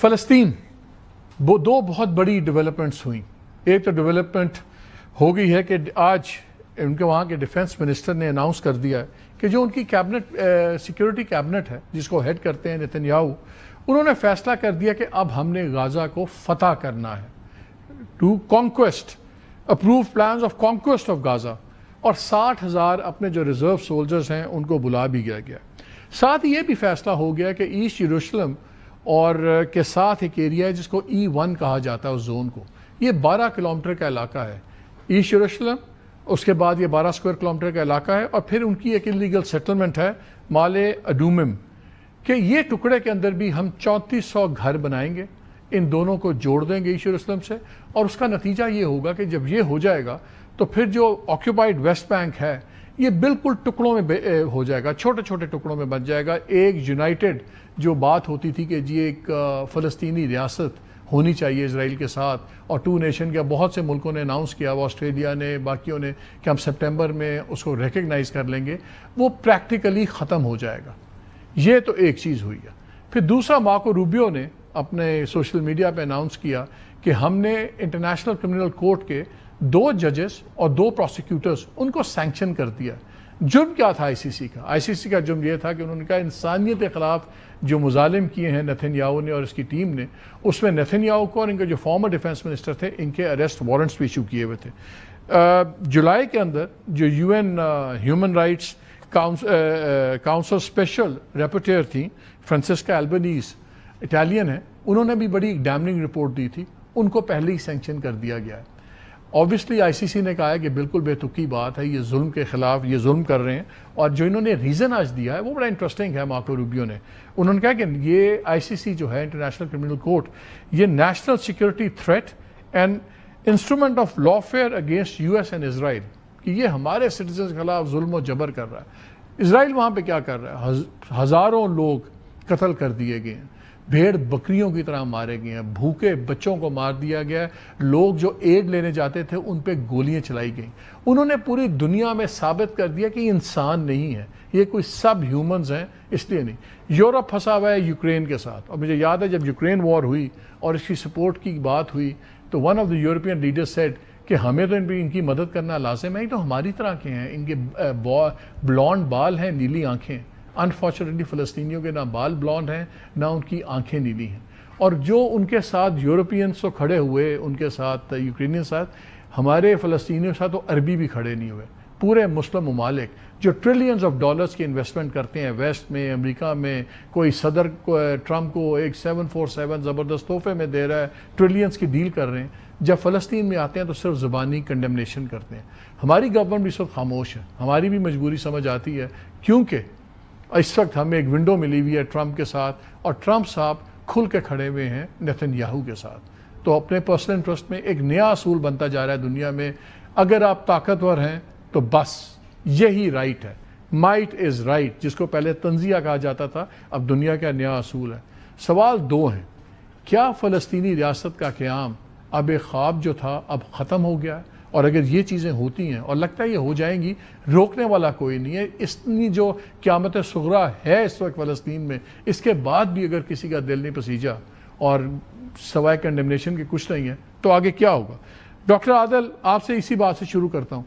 فلسطین وہ دو بہت بڑی ڈیولپمنٹس ہوئیں. ایک تو ڈیولپمنٹ ہو گئی ہے کہ آج ان کے وہاں کے ڈیفنس منسٹر نے اناؤنس کر دیا ہے کہ جو ان کی کیبنٹ سیکیورٹی کیبنٹ ہے جس کو ہیڈ کرتے ہیں نیتن یاہو، انہوں نے فیصلہ کر دیا کہ اب ہم نے غازہ کو فتح کرنا ہے. To conquest, approve plans of conquest of Gaza, اور 60,000 اپنے جو ریزرو سولجرز ہیں ان کو بلا بھی گیا. ساتھ یہ بھی فیصلہ ہو گیا کہ ایسٹ یروشلم اور کے ساتھ ایک ایریا ہے جس کو E1 کہا جاتا ہے اس زون کو. یہ 12 کلومیٹر کا علاقہ ہے ایسٹ یروشلم، اس کے بعد یہ 12 اسکوائر کلومیٹر کا علاقہ ہے، اور پھر ان کی ایک انلیگل سیٹلمنٹ ہے مالے اڈومم، کہ یہ ٹکڑے کے اندر بھی ہم 3400 گھر بنائیں گے، ان دونوں کو جوڑ دیں گے ایسٹ یروشلم سے. اور اس کا نتیجہ یہ ہوگا کہ جب یہ ہو جائے گا تو پھر جو آکیوپائڈ ویسٹ بینک ہے یہ بالکل ٹکڑوں میں ہو جائے گا، چھوٹے چھوٹے ٹکڑوں میں بن جائے گا. ایک یونائٹڈ جو بات ہوتی تھی کہ جی ایک فلسطینی ریاست ہونی چاہیے اسرائیل کے ساتھ، اور 2 نیشن کے بہت سے ملکوں نے اناؤنس کیا، وہ آسٹریلیا نے، باقیوں نے، کہ ہم سپٹمبر میں اس کو ریکگنائز کر لیں گے، وہ پریکٹیکلی ختم ہو جائے گا. یہ تو ایک چیز ہوئی ہے. پھر دوسرا، مارکو روبیو نے اپنے سوشل میڈیا پہ اناؤنس کیا کہ ہم نے انٹرنیشنل کرمنل کورٹ کے 2 ججز اور 2 پروسیکیوٹرز ان کو سینکشن کر دیا. جرم کیا تھا آئی سی سی کا جرم یہ تھا کہ انہوں نے کہا انسانیت کے خلاف جو مظالم کیے ہیں نیتن یاہو نے اور اس کی ٹیم نے، اس میں نیتن یاہو کو اور ان کے جو فارمر ڈیفنس منسٹر تھے ان کے اریسٹ وارنٹس بھی ایشو کیے ہوئے تھے. جولائی کے اندر جو UN human rights council special rapporteur تھیں فرانسسکا البنیز، اٹالین ہیں، انہوں نے بھی بڑی ڈیمننگ رپورٹ دی تھی، ان کو پہلے ہی سینکشن کر دیا گیا ہے. آبویسلی ICC نے کہا ہے کہ بالکل بے تکی بات ہے، یہ ظلم کے خلاف یہ ظلم کر رہے ہیں. اور جو انہوں نے ریزن آج دیا ہے وہ بڑا انٹرسٹنگ ہے مارکو روبیو نے. انہوں نے کہا کہ یہ ICC جو ہے انٹرنیشنل کرمنل کورٹ، یہ national security threat and instrument of lawfare against US and Israel, کہ یہ ہمارے سٹیزنز کے خلاف ظلم و جبر کر رہا ہے. اسرائیل وہاں پہ کیا کر رہا ہے؟ ہزاروں لوگ قتل کر دیے گئے ہیں، بھیڑ بکریوں کی طرح مارے گئے ہیں، بھوکے بچوں کو مار دیا گیا ہے، لوگ جو ایڈ لینے جاتے تھے ان پہ گولیاں چلائی گئیں. انہوں نے پوری دنیا میں ثابت کر دیا کہ یہ انسان نہیں ہے، یہ کوئی سب ہیومنز ہیں، اس لیے نہیں. یورپ پھنسا ہوا ہے یوکرین کے ساتھ، اور مجھے یاد ہے جب یوکرین وار ہوئی اور اس کی سپورٹ کی بات ہوئی تو one of the European leader said کہ ہمیں تو ان کی مدد کرنا لازم ہے، تو ہماری طرح کے ہیں، ان کے بلانڈ بال ہیں، نیلی آنکھیں. انفارچونیٹلی فلسطینیوں کے نہ بال بلانڈ ہیں نہ ان کی آنکھیں نیلی ہیں. اور جو ان کے ساتھ یورپینز تو کھڑے ہوئے ان کے ساتھ یوکرینین ساتھ، ہمارے فلسطینیوں کے ساتھ تو عربی بھی کھڑے نہیں ہوئے. پورے مسلم ممالک جو ٹریلینز آف ڈالرز کی انویسٹمنٹ کرتے ہیں ویسٹ میں، امریکہ میں، کوئی صدر ٹرمپ کو ایک 747 زبردست تحفے میں دے رہا ہے، ٹریلینز کی ڈیل کر رہے ہیں، جب فلسطین میں آتے ہیں تو صرف زبانی کنڈمنیشن کرتے ہیں. ہماری گورنمنٹ بھی اس وقت خاموش ہے، ہماری بھی مجبوری سمجھ آتی ہے، کیونکہ اس وقت ہمیں ایک ونڈو ملی ہوئی ہے ٹرمپ کے ساتھ، اور ٹرمپ صاحب کھل کے کھڑے ہوئے ہیں نیتن یاہو کے ساتھ. تو اپنے پرسنل انٹرسٹ میں ایک نیا اصول بنتا جا رہا ہے دنیا میں، اگر آپ طاقتور ہیں تو بس یہی رائٹ ہے، مائٹ از رائٹ، جس کو پہلے تنزیہ کہا جاتا تھا، اب دنیا کا نیا اصول ہے. سوال 2 ہیں، کیا فلسطینی ریاست کا قیام اب ایک خواب جو تھا اب ختم ہو گیا ہے؟ اور اگر یہ چیزیں ہوتی ہیں، اور لگتا ہے یہ ہو جائیں گی، روکنے والا کوئی نہیں ہے. اتنی جو قیامت صغریٰ ہے اس وقت فلسطین میں، اس کے بعد بھی اگر کسی کا دل نہیں پسیجا اور سوائے کنڈمنیشن کے کچھ نہیں ہے تو آگے کیا ہوگا؟ ڈاکٹر عادل، آپ سے اسی بات سے شروع کرتا ہوں.